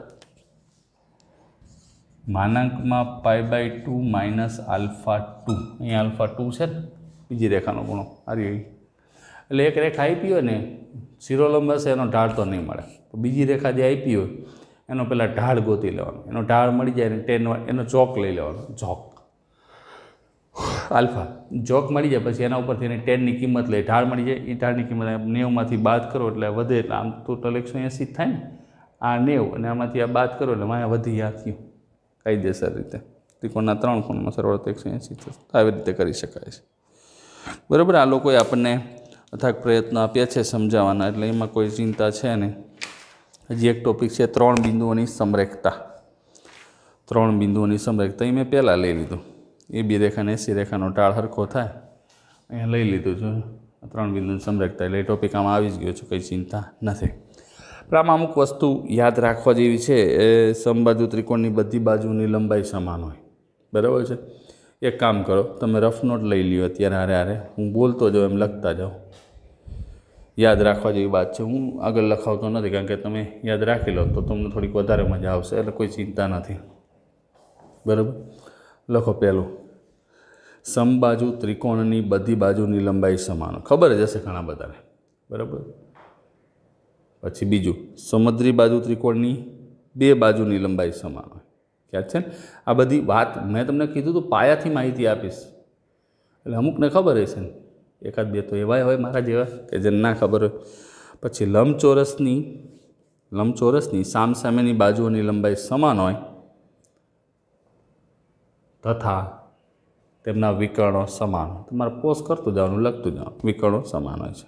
Speaker 1: માનાંકમાં π/2 માઇનસ α2. અહીંયા α2 છે ને બીજી રેખાનો ખૂણો આરી, એટલે એક રેખા આપી હોય ને શિરોલંબ હશે એનો ઢાળ તો નહીં મળે, તો બીજી રેખા જે આપી હોય એનો પહેલાં ઢાળ ગોતી લેવાનો, એનો ઢાળ મળી જાય ને એનો ચોક લઈ લેવાનો, ચોક આલ્ફા જોક મળી જાય, પછી એના ઉપરથી એને ટેનની કિંમત લઈ, ઢાળ મળી જાય, એ ઢાળની કિંમત 90માંથી બાદ કરો એટલે વધે, એટલે આમ ટોટલ 180 થાય ને, આ 90 અને આમાંથી આ બાદ કરો એટલે માયા વધી આ થયું કાયદેસર રીતે. ત્રિકોણના 3 ખૂણામાં સરવાળો 180 થશે. આવી રીતે કરી શકાય છે, બરાબર. આ લોકોએ આપણને અથાગ પ્રયત્નો આપ્યા છે સમજાવવાના, એટલે એમાં કોઈ ચિંતા છે નહીં. હજી એક ટોપિક છે 3 બિંદુઓની સમરેખતા. 3 બિંદુઓની સમરેખતા એ મેં પહેલાં લઈ લીધું, એ બી રેખા ને એસી રેખાનો ઢાળ સરખો થાય, અહીંયા લઈ લીધું છે 3 બિંદુની સમરેખતા, એટલે એ ટોપિક આમાં આવી જ ગયો છે, કંઈ ચિંતા નથી. પણ આમાં અમુક વસ્તુ યાદ રાખવા જેવી છે. એ સમબાજુ ત્રિકોણની બધી બાજુની લંબાઈ સમાન હોય, બરાબર છે. એક કામ કરો, તમે રફ નોટ લઈ લ્યો અત્યારે, હારે હું બોલતો જાઉં એમ લખતા જાઓ, યાદ રાખવા જેવી વાત છે. હું આગળ લખાવતો નથી, કારણ કે તમે યાદ રાખી લો તો તમને થોડીક વધારે મજા આવશે, એટલે કોઈ ચિંતા નથી, બરાબર. લખો પહેલું, સમબાજુ ત્રિકોણની બધી બાજુની લંબાઈ સમાન, ખબર જ હશે ઘણા બધાને, બરાબર. પછી બીજું, સમદ્રી બાજુ ત્રિકોણની 2 બાજુની લંબાઈ સમાન હોય. ખ્યાલ છે ને? આ બધી વાત મેં તમને કીધું તો પાયાથી માહિતી આપીશ, એટલે અમુકને ખબર હશે ને, એકાદ બે તો એવાય હોય મારા જેવા કે જેને ના ખબર હોય. પછી લંબચોરસની સામસામેની બાજુઓની લંબાઈ સમાન હોય તથા તેમના વિકર્ણો સમાન. તમારે પોઝ કરતું જવાનું, લખતું જવાનું, વિકર્ણો સમાન હોય છે.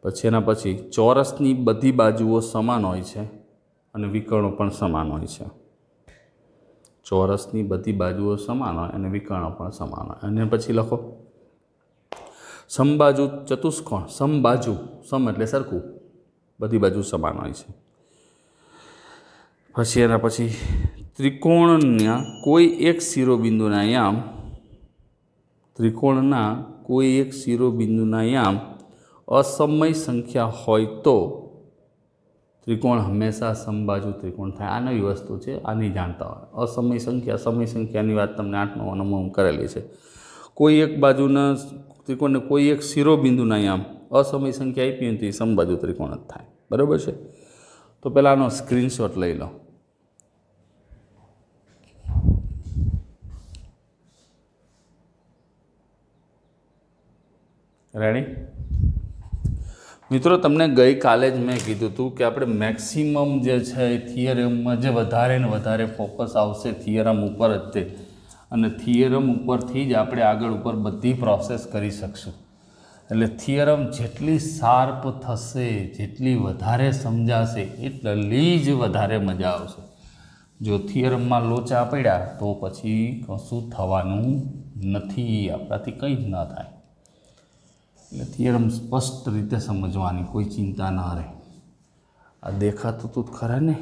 Speaker 1: પછી એના પછી ચોરસની બધી બાજુઓ સમાન હોય છે અને વિકર્ણો પણ સમાન હોય છે. ચોરસની બધી બાજુઓ સમાન હોય અને વિકર્ણો પણ સમાન હોય. અને પછી લખો સમબાજુ ચતુષ્કોણ, સમબાજુ, સમ એટલે સરખું, બધી બાજુ સમાન હોય છે. પછી એના પછી ત્રિકોણના કોઈ એક શિરોબિંદુના યામ, ત્રિકોણના કોઈ એક શિરોબિંદુના યામ અસમય સંખ્યા હોય તો ત્રિકોણ હંમેશા સમબાજુ ત્રિકોણ થાય. આ નવી વસ્તુ છે, આ નહીં જાણતા હોય. અસમય સંખ્યા, સમય સંખ્યાની વાત તમને 8 નંબરમાં કરેલી છે. કોઈ એક બાજુના ત્રિકોણને કોઈ એક શિરોબિંદુના યામ અસમય સંખ્યા આપી હોય તો એ સમબાજુ ત્રિકોણ જ થાય. બરાબર છે. તો પહેલાં આનો સ્ક્રીનશોટ લઈ લો. રેડી મિત્રો? તમને ગઈકાલે જ મેં કીધું હતું કે આપણે મેક્સિમમ જે છે એ થિયરમમાં જે વધારે ને વધારે ફોકસ આવશે થિયરમ ઉપર જ તે, અને થિયરમ ઉપરથી જ આપણે આગળ ઉપર બધી પ્રોસેસ કરી શકશું. એટલે થિયરમ જેટલી શાર્પ થશે, જેટલી વધારે સમજાશે, એટલી જ વધારે મજા આવશે. જો થિયરમમાં લોચા પડ્યા તો પછી કશું થવાનું નથી, આપણાથી કંઈ જ ન થાય. એટલે થિયરમ સ્પષ્ટ રીતે સમજવાની, કોઈ ચિંતા ન રહે. આ દેખાતું તું ખરા ને,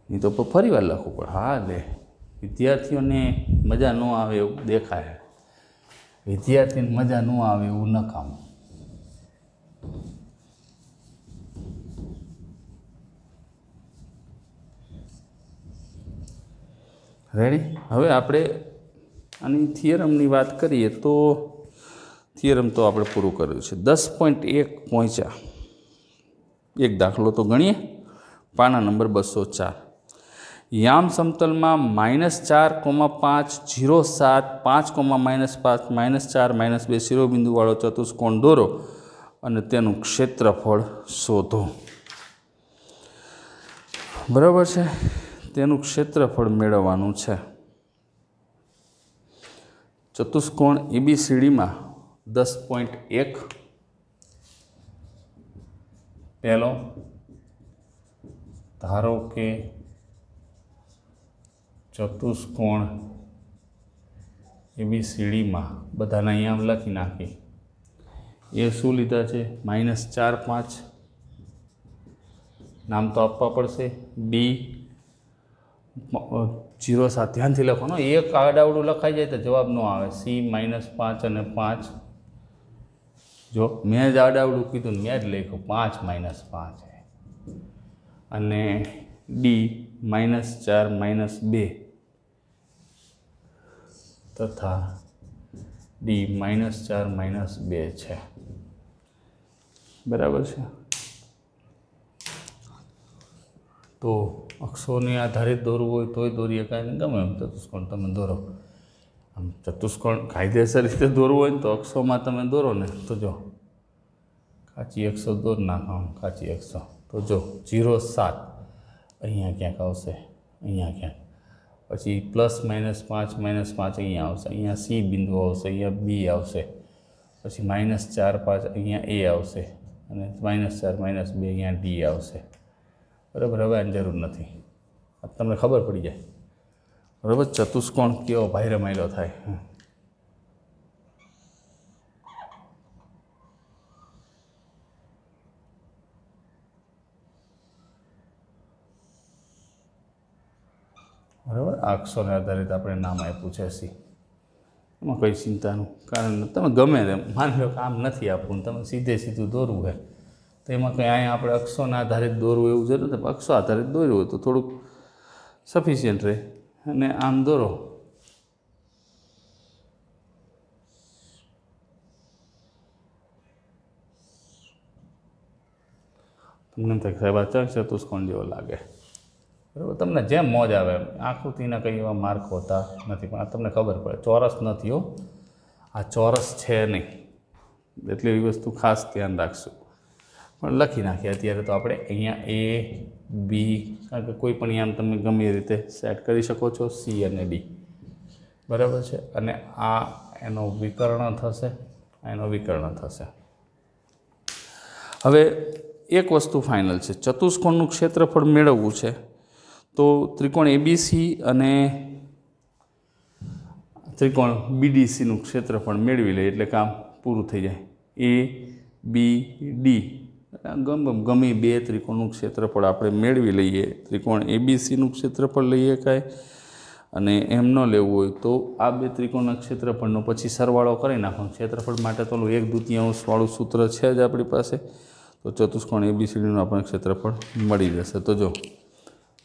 Speaker 1: નહીં તો ફરી વાર લખવું પડે. હા, લે વિદ્યાર્થીઓને મજા ન આવે એવું દેખાય, વિદ્યાર્થીને મજા ન આવે એવું નકામું. રેડી? હવે આપણે આની થિયરમની વાત કરીએ તો થિયરમ તો આપણે પૂરું કર્યું છે. 10.1 પહોંચ્યા. એક દાખલો તો ગણીએ. પાના નંબર 204. યામ સમતલમાં -4,5, 0,7, 5,-5, -4, -2 શિરોબિંદુવાળો ચતુષ્કોણ દોરો અને તેનું ક્ષેત્રફળ શોધો. બરાબર છે? તેનું ક્ષેત્રફળ મેળવવાનું છે. ચતુષ્કોણ ABCDમાં 10.1 પહેલો, ધારો કે ચતુષ્કોણ ABCDમાં બધાના અહીંયા લખી નાખી. એ શું લીધા છે? -4, 5 નામ તો આપવા પડશે. બી 0,7 ધ્યાનથી લખવાનું, એક આડાવડું લખાઈ જાય તો જવાબ ન આવે. સી -5 અને 5. જો મેં જ આડાવડું કીધું, મેં જ લખ્યું 5 - 5. અને ડી -4 - 2 તથા ડી -4 - 2 છે. બરાબર છે? તો અક્ષોને આધારિત દોરવું હોય તોય દોરીએ, કાંઈ ગમે એમ ચતુષ્કોણ તમે દોરો. આમ ચતુષ્કોણ કાયદેસર રીતે દોરવું હોય ને તો અક્ષોમાં તમે દોરો ને તો જો કાચી અક્ષો દોર નાખો, કાચી અક્ષો તો જો 0,7 અહીંયા ક્યાંક આવશે, અહીંયા ક્યાંક, પછી +-5 -5 અહીંયા આવશે, અહીંયા સી બિંદુ આવશે, અહીંયા બી આવશે, પછી -4 5 અહીંયા એ આવશે, અને -4 - 2 અહીંયા ડી આવશે. બરાબર? હવે આની જરૂર નથી, તમને ખબર પડી જાય. બરાબર? ચતુષ્કોણ કેવો ભાઈ રમાયેલો થાય. બરાબર? આ અક્ષોને આધારિત આપણે નામ આપ્યું છે સી. એમાં કંઈ ચિંતાનું કારણ, તમે ગમે તેમ માની લો કે આમ નથી આપવું, તમે સીધું દોરવું છે તો એમાં કંઈ અહીંયા આપણે અક્ષોના આધારિત દોરવું એવું જરૂર નથી. અક્ષો આધારિત દોર્યું હોય તો થોડુંક સફિશિયન્ટ રહે. અને આમ દોરો, તમને એમ થાય સાહેબ આ ચતુષ્કોણ જેવો લાગે. બરાબર? તમને જેમ મોજ આવે એમ. આકૃતિના કંઈ એવા માર્ક હોતા નથી, પણ આ તમને ખબર પડે ચોરસ નથી હો, આ ચોરસ છે નહીં. એટલે એવી વસ્તુ ખાસ ધ્યાન રાખશું. પણ લખી નાખીએ અત્યારે તો આપણે અહીંયા એ બી, કારણ કે કોઈ પણ આમ તમે ગમે એ રીતે સેટ કરી શકો છો, સી અને ડી. બરાબર છે? અને આ એનો વિકર્ણ થશે, એનો વિકર્ણ થશે. હવે એક વસ્તુ ફાઇનલ છે, ચતુષ્કોણનું ક્ષેત્રફળ મેળવવું છે તો ત્રિકોણ એબીસી અને ત્રિકોણ બીડીસીનું ક્ષેત્રફળ મેળવી લે એટલે કામ पूरुं थई जाय। ए बी डी गमे बे त्रिकोणनुं क्षेत्रफळ आपणे मेळवी लईए। त्रिकोण एबीसीनुं क्षेत्रफळ लई शकाय अने एम न लेवुं होय तो आ बे त्रिकोणना क्षेत्रफळनो पछी सरवाळो करी नाखવાનો। क्षेत्रफळ माटे तो 1/2 वाळुं सूत्र छे ज आपणी पासे, तो चतुष्कोण एबीसीडीनुं आपणे क्षेत्रफळ मळी जशे। तो जो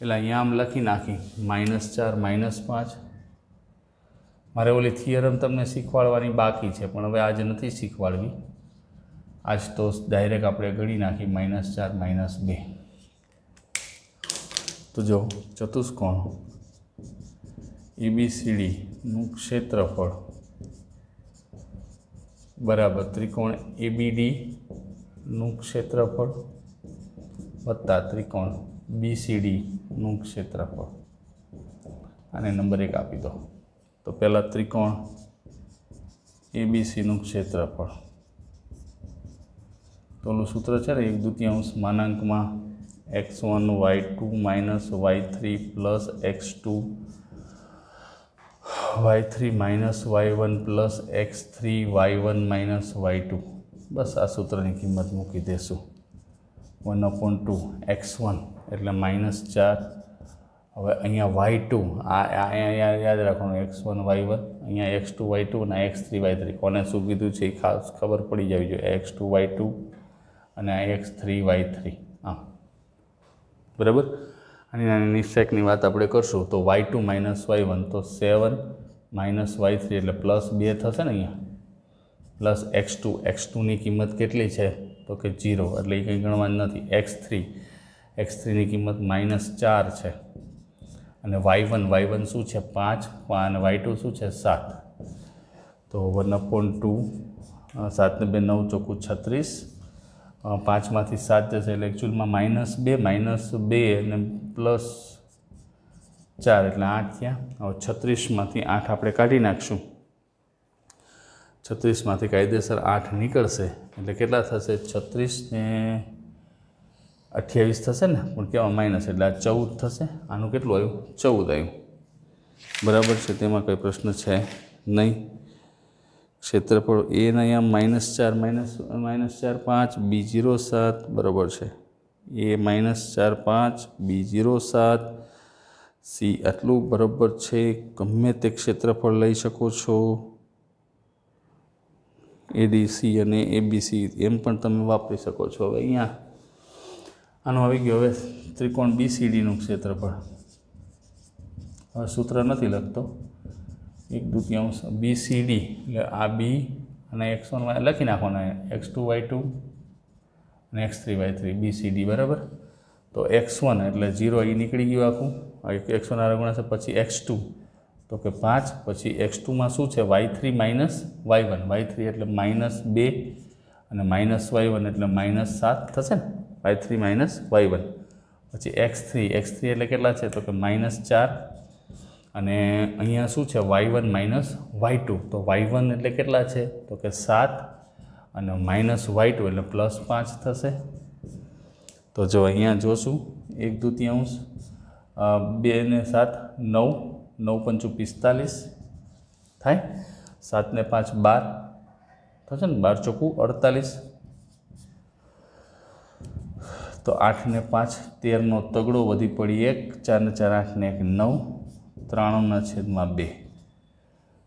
Speaker 1: એટલે અહીંયા આમ લખી નાખી -4 -5। મારે ઓલી થિયરમ તમને શીખવાડવાની બાકી છે પણ હવે આજે નથી શીખવાડવી, આજ તો ડાયરેક્ટ આપણે ગણી નાખી -4 -2। તો જો ચતુષ્કોણ એબીસીડીનું ક્ષેત્રફળ બરાબર ત્રિકોણ એબીડીનું ક્ષેત્રફળ વત્તા ત્રિકોણ बीसीडीનું ક્ષેત્રફળ। આને નંબર 1 આપી દો। તો પહેલાં ત્રિકોણ એબીસીનું ક્ષેત્રફળ, તો ઓલું સૂત્ર છે ને 1/2 માનાંકમાં x1 y2 minus y3 plus x2 y3 minus y1 plus x3 y1 minus y2। બસ આ સૂત્રની કિંમત મૂકી દેશું। 1/2 x1 એટલે -4। હવે અહીંયા y2 યાદ રાખવાનું x1 y1, અહીંયા x2 y2 અને x3 y3 કોને શું કીધું છે એ ખાસ ખબર પડી જવી જોઈએ। x2 y2 અને x3 y3 આમ બરાબર। અને આની સેકની વાત આપણે કરશું તો y2 માઇનસ y1 તો 7 માઇનસ y3 એટલે +2 થશે ને। અહીંયા પ્લસ x2ની કિંમત કેટલી છે તો કે 0 એટલે એ કંઈ ગણવાનું નથી। x3ની કિંમત -4 છે અને y1 શું છે 5 અને y2 શું છે 7। તો 1/2 7 ને 2 9 ચોખ્ખું 36, 5માંથી 7 જશે એટલે એકચ્યુઅલમાં -2 અને +4 એટલે 8 થયા। હવે 36માંથી 8 આપણે કાઢી નાખશું। 36માંથી કાયદેસર 8 નીકળશે એટલે કેટલા થશે 36 ને 28 થશે ને, પણ કેવા માઇનસ એટલે આ 14 થશે। આનું કેટલું આવ્યું 14 આવ્યું બરાબર છે, તેમાં કંઈ પ્રશ્ન છે નહીં। ક્ષેત્રફળ એના અહીંયા -4 5 B0 7 બરાબર છે। એ -4 5 B0 7 સી આટલું બરાબર છે। ગમે તે ક્ષેત્રફળ લઈ શકો છો, એડીસી અને એબીસી એમ પણ તમે વાપરી શકો છો। હવે અહીંયા આનો આવી ગયો હવે ત્રિકોણ બીસીડીનું ક્ષેત્રફળ। હવે સૂત્ર નથી લખતો, 1/2 બીસીડી એટલે આ બી અને x1 લખી નાખવાના, x2 y2 અને x3 y3 બીસીડી બરાબર। તો x1 એટલે 0 એ નીકળી ગયું આખું, x1 આ ગુણાશે, પછી x2 તો કે 5, પછી x2માં શું છે y3 માઇનસ y1, y3 એટલે -2 અને -y1 એટલે -7 થશે ને, y3 માઇનસ y1। પછી x3 એટલે કેટલા છે તો કે -4 અને અહીંયા શું છે y1 માઇનસ y2, તો y1 એટલે કેટલા છે તો કે 7 અને -y2 એટલે +5 થશે। તો જો અહીંયા જોશું 1/2 2 ને 7 9 9 5 45 થાય, 7 ને 5 12 થશે ને, 12 ચોખ્ખું 48। તો 8 ને 5 13નો તગડો વધી પડી 1, 4 ને 4 8 ને 1 9, 93/2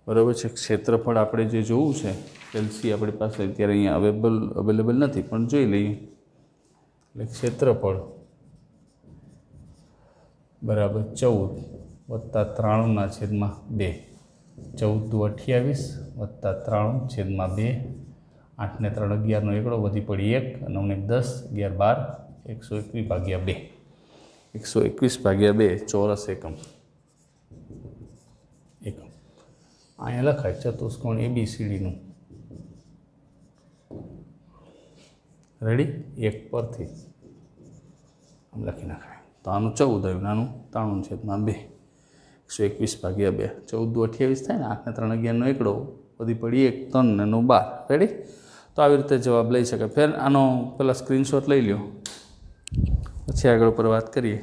Speaker 1: બરાબર છે। ક્ષેત્રફળ આપણે જે જોવું છે એલસી આપણી પાસે અત્યારે અહીંયા અવેલેબલ નથી પણ જોઈ લઈએ। એટલે ક્ષેત્રફળ બરાબર 14 વત્તા 93/2, 14 દુ 28 વત્તા 93/2, 8 ને 3 11નો એકડો વધી પડી 1, 9 ને 10 11 12, 121/2, 121/2 ચોરસ એકમ। અહીંયા લખાય ચતુષ્કોણ એબીસીડીનું, રેડી, 1 પરથી આમ લખી નાખાય। તો આનું 14 આવ્યું, નાનું 93/2, 121/2, 14 દુ 28 થાય ને, 8 ને 3 11નો એકડો વધી પડી 1, 3 ને 9 12, રેડી। તો આવી રીતે જવાબ લઈ શકાય। ફેર આનો પહેલાં સ્ક્રીનશોટ લઈ લો, પછી આગળ ઉપર વાત કરીએ।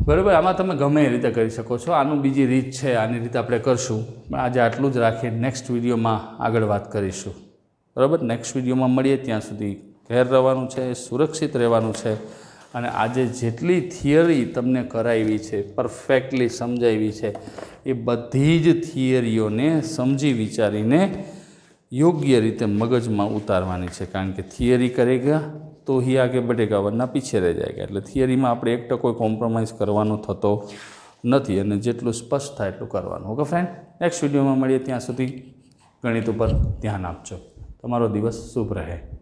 Speaker 1: બરાબર, આમાં તમે ગમે એ રીતે કરી શકો છો. આનું બીજી રીત છે, આની રીતે આપણે કરશું. પણ આજે આટલું જ રાખીએ, નેક્સ્ટ વિડીયોમાં આગળ વાત કરીશું. બરાબર, નેક્સ્ટ વિડીયોમાં મળીએ. ત્યાં સુધી ઘેર રહેવાનું છે, સુરક્ષિત રહેવાનું છે. અને આજે જેટલી થિયરી તમને કરાવી છે, પરફેક્ટલી સમજાવી છે, એ બધી જ થિયરીઓને સમજી વિચારીને યોગ્ય રીતે મગજમાં ઉતારવાની છે. કારણ કે થિયરી કરેગા તો ही आगे बढ़ेगा, वरना पीछे रह जाएगा. એટલે થિયરીમાં આપણે 1% કોઈ કોમ્પ્રોમાઇઝ કરવાનો થતો નથી, અને જેટલું સ્પષ્ટ થાય એટલું કરવાનું. ઓકે ફ્રેન્ડ, નેક્સ્ટ વિડીયોમાં મળીએ. ત્યાં સુધી ગણિત ઉપર ધ્યાન આપજો. તમારો દિવસ શુભ રહે.